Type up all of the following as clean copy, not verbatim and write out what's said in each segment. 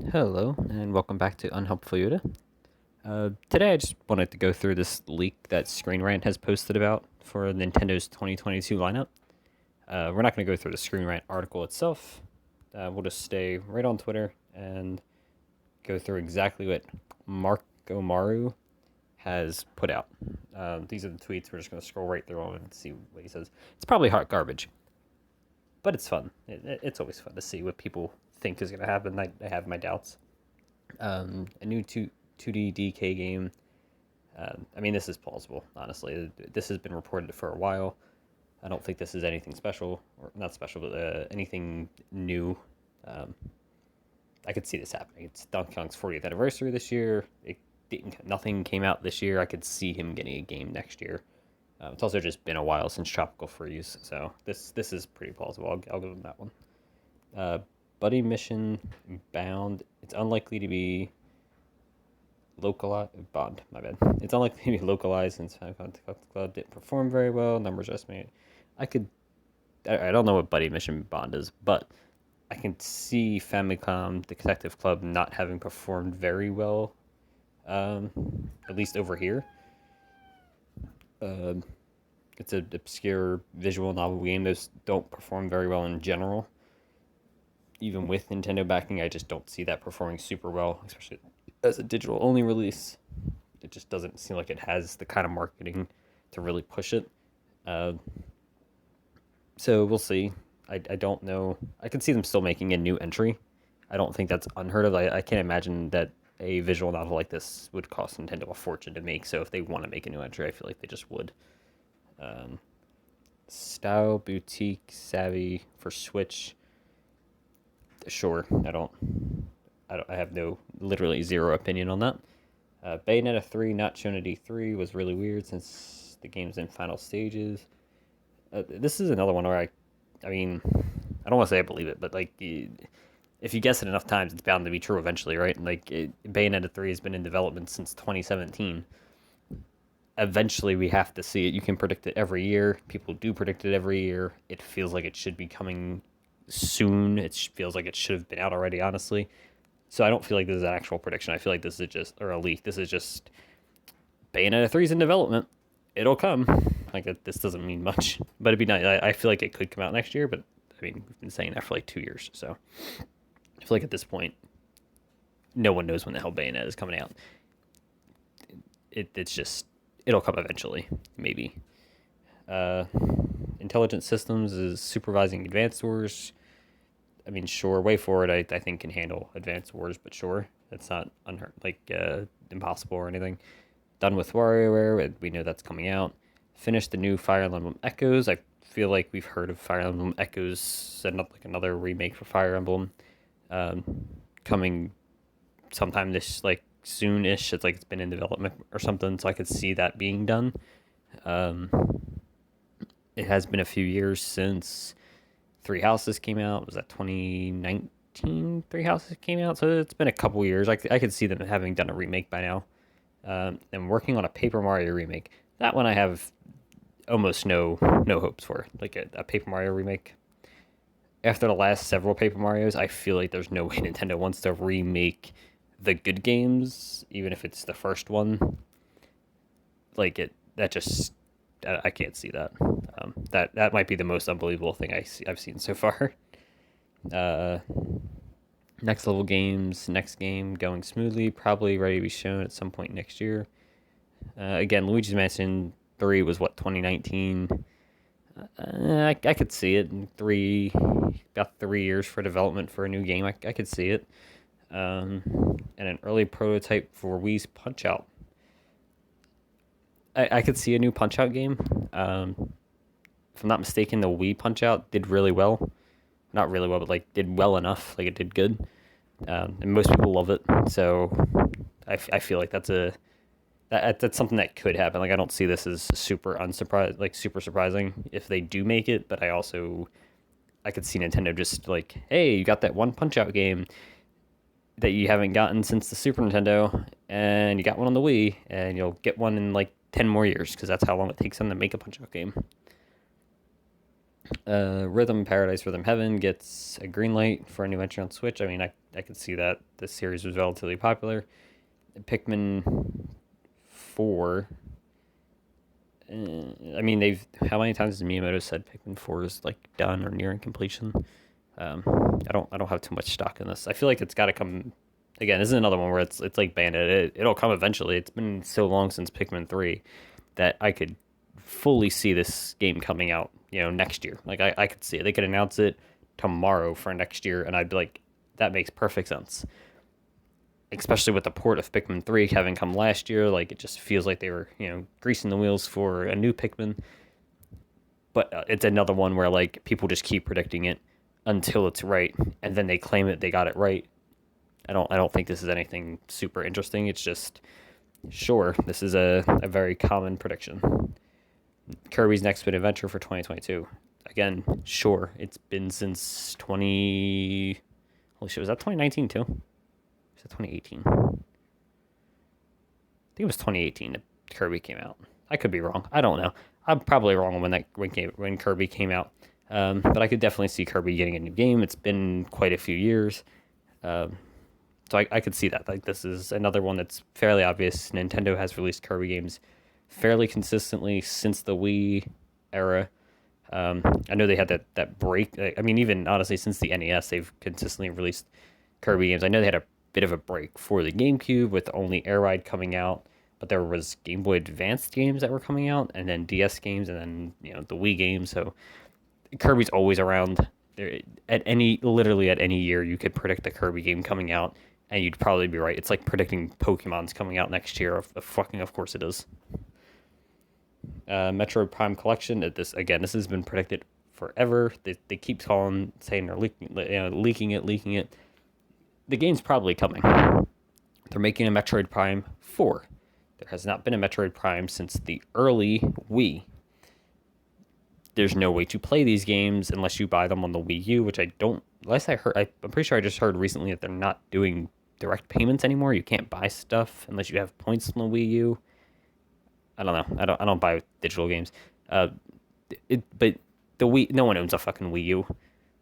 Hello, and welcome back to Unhelpful Yoda. Today I just wanted to go through this leak that Screen Rant has posted about for Nintendo's 2022 lineup. We're not going to go through the Screen Rant article itself. We'll just stay right on Twitter and go through exactly what Mark Omaru has put out. These are the tweets. We're just going to scroll right through them and see what he says. It's probably hot garbage, but it's fun. It's always fun to see what people think is going to happen. I have my doubts. A new 2D DK game. I mean, this is plausible, honestly. This has been reported for a while. I don't think this is anything special, or not special, but anything new. Um, I could see this happening. It's Donkey Kong's 40th anniversary this year. Nothing came out this year. I could see him getting a game next year. It's also just been a while since Tropical Freeze, so this is pretty plausible. I'll give him that one. Uh, Buddy Mission Bound. It's unlikely to be localized. Bond, my bad. It's unlikely to be localized since Famicom Club didn't perform very well. Numbers are estimated. I don't know what Buddy Mission Bond is, but I can see Famicom Detective Club not having performed very well, at least over here. It's an obscure visual novel game. Those don't perform very well in general. Even with Nintendo backing, I just don't see that performing super well, especially as a digital only release. It just doesn't seem like it has the kind of marketing to really push it. Uh, so we'll see. I don't know. I can see them still making a new entry. I don't think that's unheard of. I can't imagine that a visual novel like this would cost Nintendo a fortune to make. So if they want to make a new entry, I feel like they just would. Um, Style Boutique Savvy for Switch. Sure, I have literally zero opinion on that. Bayonetta 3 not shown at E3 was really weird since the game's in final stages. This is another one where I mean, I don't want to say I believe it, but like, if you guess it enough times, it's bound to be true eventually, right? Like, Bayonetta 3 has been in development since 2017. Eventually, we have to see it. You can predict it every year. People do predict it every year. It feels like it should be coming soon. It feels like it should have been out already, honestly. So I don't feel like this is an actual prediction. I feel like this is just, or a leak. This is just Bayonetta 3 is in development. It'll come. Like, this doesn't mean much, but it'd be nice. I feel like it could come out next year, but I mean, we've been saying that for like 2 years. So I feel like at this point, no one knows when the hell Bayonetta is coming out. It's just, it'll come eventually, maybe. Uh, Intelligent Systems is supervising Advanced Wars. I mean, sure, Way Forward, I think, can handle Advanced Wars, but sure, it's not impossible or anything. Done with WarioWare, we know that's coming out. Finished the new Fire Emblem Echoes. I feel like we've heard of Fire Emblem Echoes, setting up like another remake for Fire Emblem, coming sometime this like soon-ish. It's like it's been in development or something, so I could see that being done. Um, it has been a few years since Three Houses came out. Was that 2019? Three Houses came out, so it's been a couple years. I could see them having done a remake by now. And working on a Paper Mario remake. That one I have almost no hopes for. Like a Paper Mario remake. After the last several Paper Marios, I feel like there's no way Nintendo wants to remake the good games, even if it's the first one. Like that just I can't see that. That might be the most unbelievable thing I've seen so far. Uh, Next level games, next game going smoothly, probably ready to be shown at some point next year. Again, Luigi's Mansion 3 was what, 2019? I could see it in about 3 years for development for a new game. I could see it. And an early prototype for Wii's Punch Out. I could see a new Punch Out game. If I'm not mistaken, the Wii Punch Out did really well. Not really well, but like did well enough. Like it did good, and most people love it. So I feel like that's something that could happen. Like I don't see this as super unsurprised, like super surprising if they do make it. But I could see Nintendo just like, hey, you got that one Punch Out game that you haven't gotten since the Super Nintendo, and you got one on the Wii, and you'll get one in like 10 more years because that's how long it takes them to make a Punch Out game. Rhythm Paradise Rhythm Heaven gets a green light for a new entry on Switch. I mean, I could see that this series was relatively popular. Pikmin 4. I mean, how many times has Miyamoto said Pikmin 4 is like done or nearing completion? I don't have too much stock in this. I feel like it's got to come. Again, this is another one where it's like Bandit. It'll come eventually. It's been so long since Pikmin 3 that I could fully see this game coming out, next year. Like I could see it. They could announce it tomorrow for next year, and I'd be like, that makes perfect sense. Especially with the port of Pikmin 3 having come last year, like it just feels like they were, greasing the wheels for a new Pikmin. But it's another one where like people just keep predicting it until it's right, and then they claim it they got it right. I don't think this is anything super interesting. It's just sure this is a very common prediction. Kirby's Next Big Adventure for 2022. Again, sure, it's been since 20. Holy shit, was that 2019 too? Was that 2018? I think it was 2018 that Kirby came out. I could be wrong. I don't know. I'm probably wrong when Kirby came out. But I could definitely see Kirby getting a new game. It's been quite a few years. So I could see that. Like this is another one that's fairly obvious. Nintendo has released Kirby games fairly consistently since the Wii era. I know they had that break. I mean, even honestly, since the NES, they've consistently released Kirby games. I know they had a bit of a break for the GameCube with only Air Ride coming out, but there was Game Boy Advanced games that were coming out, and then DS games, and then the Wii games. So Kirby's always around. There literally at any year, you could predict the Kirby game coming out, and you'd probably be right. It's like predicting Pokemon's coming out next year. Of course it is. Metroid Prime Collection. This has been predicted forever. They keep saying they're leaking it. The game's probably coming. They're making a Metroid Prime 4. There has not been a Metroid Prime since the early Wii. There's no way to play these games unless you buy them on the Wii U, which I don't. Last I heard, I'm pretty sure I just heard recently that they're not doing direct payments anymore. You can't buy stuff unless you have points on the Wii U. I don't know. I don't buy digital games. But the Wii, no one owns a fucking Wii U,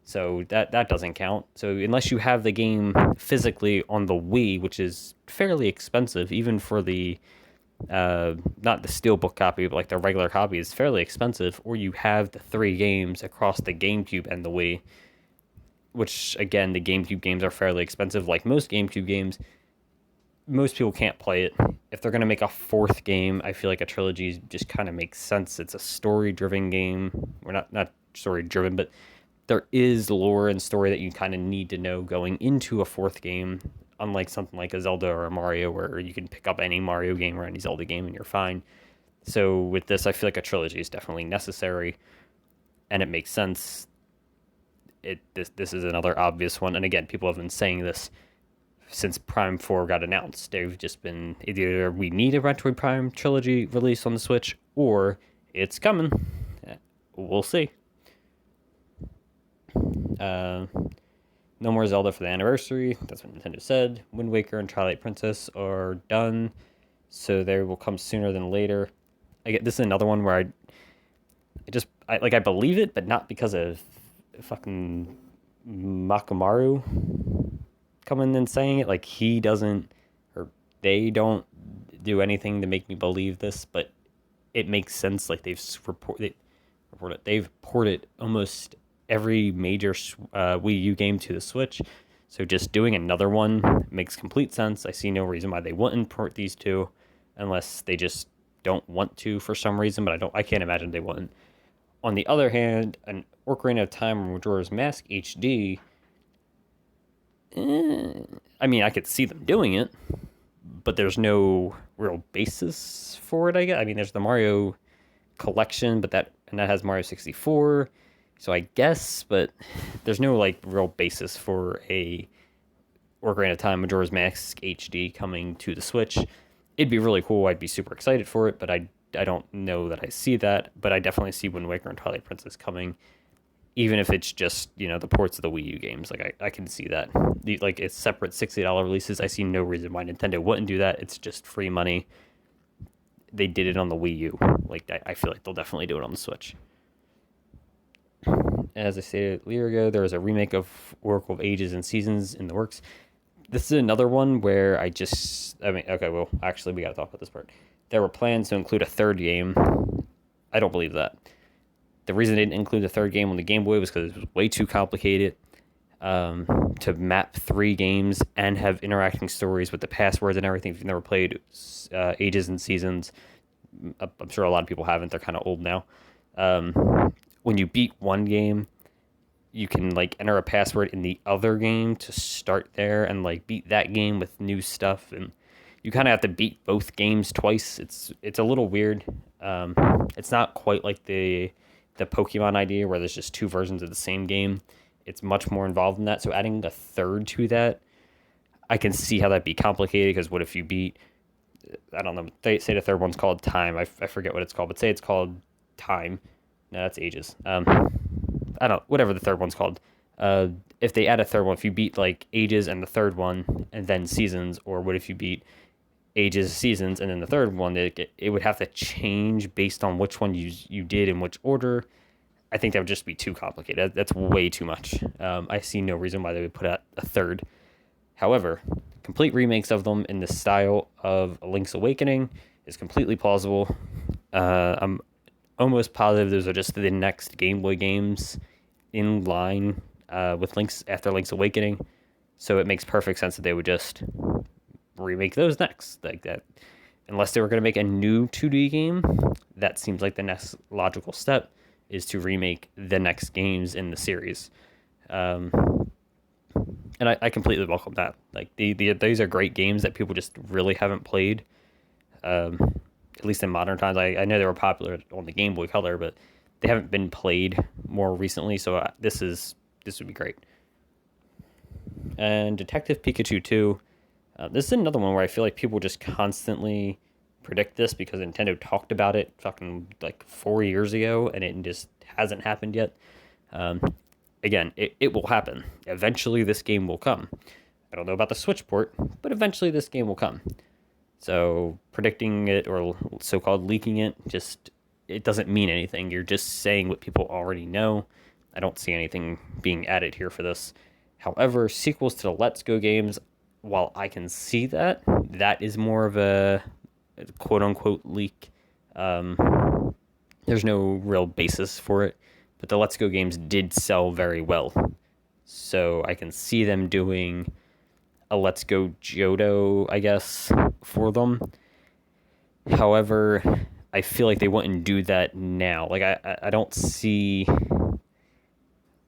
so that doesn't count. So unless you have the game physically on the Wii, which is fairly expensive, even for the not the steelbook copy, but like the regular copy is fairly expensive, or you have the 3 games across the GameCube and the Wii, which again, the GameCube games are fairly expensive, like most GameCube games. Most people can't play it. If they're going to make a 4th game, I feel like a trilogy just kind of makes sense. It's a story-driven game. We're not story-driven, but there is lore and story that you kind of need to know going into a 4th game, unlike something like a Zelda or a Mario where you can pick up any Mario game or any Zelda game and you're fine. So with this, I feel like a trilogy is definitely necessary, and it makes sense. This is another obvious one, and again, people have been saying this since Prime 4 got announced. They've just been either we need a Metroid Prime trilogy release on the Switch, or it's coming. We'll see. No more Zelda for the anniversary. That's what Nintendo said. Wind Waker and Twilight Princess are done, so they will come sooner than later. This is another one where I believe it, but not because of fucking Makamaru coming and saying it. Like he doesn't, or they don't do anything to make me believe this, but it makes sense. Like they've ported almost every major Wii U game to the Switch, so just doing another one makes complete sense. I see no reason why they wouldn't port these two, unless they just don't want to for some reason. But I can't imagine they wouldn't. On the other hand, an Ocarina of Time or Majora's Mask HD. I mean, I could see them doing it, but there's no real basis for it. I guess. I mean, there's the Mario collection, but that has Mario 64. So I guess, but there's no like real basis for a Ocarina of Time Majora's Mask HD coming to the Switch. It'd be really cool. I'd be super excited for it, but I don't know that I see that. But I definitely see Wind Waker and Twilight Princess coming, even if it's just the ports of the Wii U games. Like I can see that. Like it's separate $60 releases. I see no reason why Nintendo wouldn't do that. It's just free money. They did it on the Wii U. Like I feel like they'll definitely do it on the Switch. as I stated a year ago, there was a remake of Oracle of Ages and Seasons in the works. This is another one where okay, well, actually, we got to talk about this part. There were plans to include a third game. I don't believe that. The reason they didn't include the third game on the Game Boy was because it was way too complicated to map 3 games and have interacting stories with the passwords and everything. If you've never played Ages and Seasons, I'm sure a lot of people haven't. They're kind of old now. When you beat one game, you can like enter a password in the other game to start there and like beat that game with new stuff, and you kind of have to beat both games twice. It's a little weird. It's not quite like the Pokemon idea where there's just 2 versions of the same game. It's much more involved than that. So adding a third to that, I can see how that'd be complicated, because what if you beat, I don't know, they say the third one's called Time. I forget what it's called, but say it's called Time. No, that's Ages. I don't, whatever the third one's called. If they add a third one, if you beat like Ages and the third one and then Seasons, or what if you beat Ages, Seasons, and then the third one, it would have to change based on which one you did in which order. I think that would just be too complicated. That's way too much. I see no reason why they would put out a third. However, complete remakes of them in the style of Link's Awakening is completely plausible. I'm almost positive those are just the next Game Boy games in line with Link's Awakening. So it makes perfect sense that they would just remake those next, like that. Unless they were going to make a new 2D game, that seems like the next logical step, is to remake the next games in the series. And I completely welcome that. Like these are great games that people just really haven't played. At least in modern times. I know they were popular on the Game Boy Color, but they haven't been played more recently. So this would be great. And Detective Pikachu 2. This is another one where I feel like people just constantly predict this because Nintendo talked about it fucking like 4 years ago, and it just hasn't happened yet. Again, it will happen. Eventually this game will come. I don't know about the Switch port, but eventually this game will come. So predicting it or so-called leaking it, it doesn't mean anything. You're just saying what people already know. I don't see anything being added here for this. However, sequels to the Let's Go games, while I can see that is more of a quote-unquote leak. There's no real basis for it, but the Let's Go games did sell very well. So I can see them doing a Let's Go Johto, I guess, for them. However, I feel like they wouldn't do that now. Like, I don't see...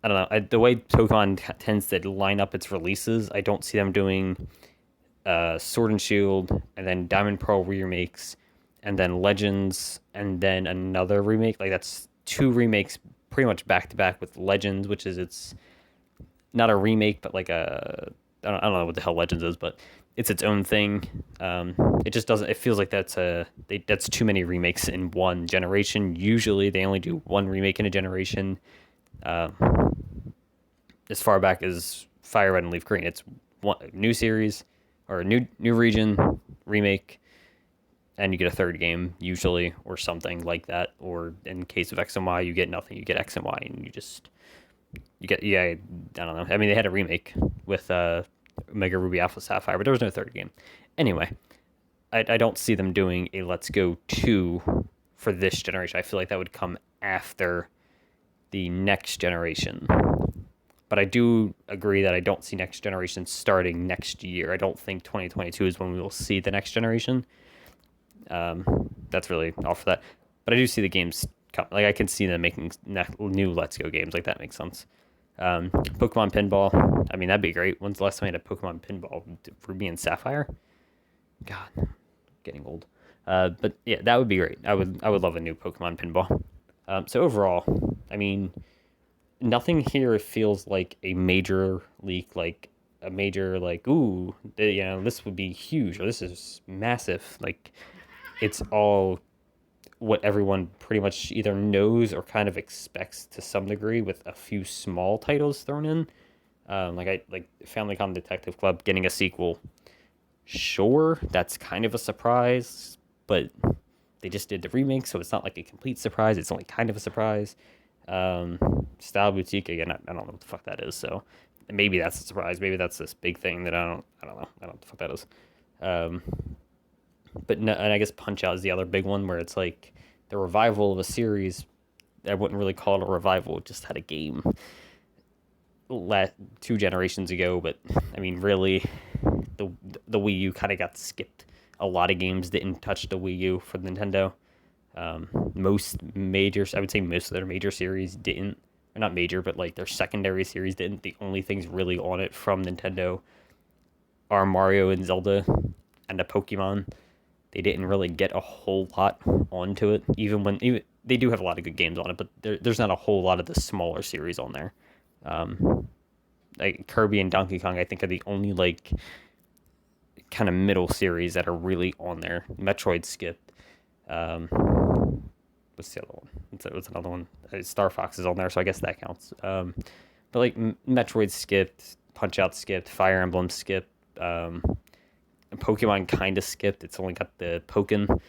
I don't know. The way Pokemon tends to line up its releases, I don't see them doing Sword and Shield, and then Diamond Pearl remakes, and then Legends, and then another remake. Like, that's 2 remakes pretty much back-to-back with Legends, which is, it's not a remake, but like a... I don't know what the hell Legends is, but it's its own thing. It just doesn't... It feels like that's too many remakes in one generation. Usually, they only do 1 remake in a generation. As far back as Fire Red and Leaf Green, it's one new series or a new region remake, and you get a third game usually, or something like that. Or in case of X and Y, you get nothing. You get X and Y, and you get I don't know. I mean, they had a remake with Mega Ruby Alpha Sapphire, but there was no third game. Anyway, I don't see them doing a Let's Go 2 for this generation. I feel like that would come after the next generation. But I do agree that I don't see next generation starting next year. I don't think 2022 is when we will see the next generation. That's really all for that. But I do see the games come. Like, I can see them making new Let's Go games. Like, that makes sense. Pokemon Pinball. I mean, that'd be great. When's the last time I had a Pokemon Pinball? Ruby and Sapphire? God, getting old. But yeah, that would be great. I would love a new Pokemon Pinball. So overall, I mean, nothing here feels like a major leak, like a major, like, ooh, this would be huge, or this is massive. Like, it's all what everyone pretty much either knows or kind of expects to some degree, with a few small titles thrown in. Like Family Com Detective Club getting a sequel. Sure, that's kind of a surprise, but they just did the remake, so it's not like a complete surprise. It's only kind of a surprise. Style Boutique again. I don't know what the fuck that is. So maybe that's a surprise. Maybe that's this big thing that I don't know. I don't know what the fuck that is. Um, but no, and I guess Punch Out is the other big one where it's like the revival of a series. I wouldn't really call it a revival. It just had a game 2 generations ago. But I mean, really, the the Wii U kind of got skipped. A lot of games didn't touch the Wii U for Nintendo. Most major, I would say most of their major series didn't. Or not major, but like their secondary series didn't. The only things really on it from Nintendo are Mario and Zelda and a Pokemon. They didn't really get a whole lot onto it, even they do have a lot of good games on it, but there's not a whole lot of the smaller series on there. Um, like Kirby and Donkey Kong, I think are the only like kind of middle series that are really on there. Metroid skipped. Um, what's the other one? What's another one? Star Fox is on there, so I guess that counts. But like Metroid skipped, Punch Out skipped, Fire Emblem skipped. Pokemon kind of skipped. It's only got the Pokken,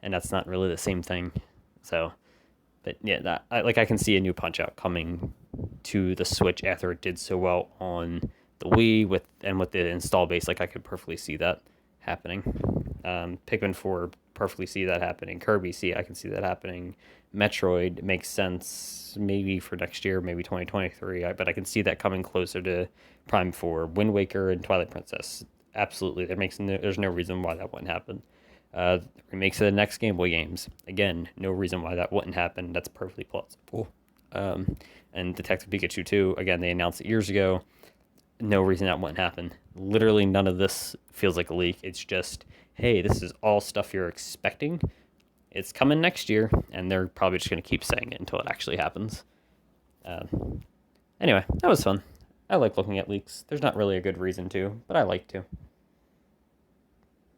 and that's not really the same thing. So, but yeah, I can see a new Punch Out coming to the Switch after it did so well on the Wii with the install base. Like I could perfectly see that happening. Pikmin 4 perfectly see that happening. Kirby, see I can see that happening. Metroid makes sense maybe for next year, maybe 2023. But I can see that coming closer to Prime 4. Wind Waker and Twilight Princess, absolutely. There's no reason why that wouldn't happen. Remakes of the next Game Boy games, again, no reason why that wouldn't happen. That's perfectly plausible. And Detective Pikachu 2, again, they announced it years ago. No reason that wouldn't happen. Literally none of this feels like a leak. It's just, hey, this is all stuff you're expecting. It's coming next year, and they're probably just going to keep saying it until it actually happens. Anyway, that was fun. I like looking at leaks. There's not really a good reason to, but I like to.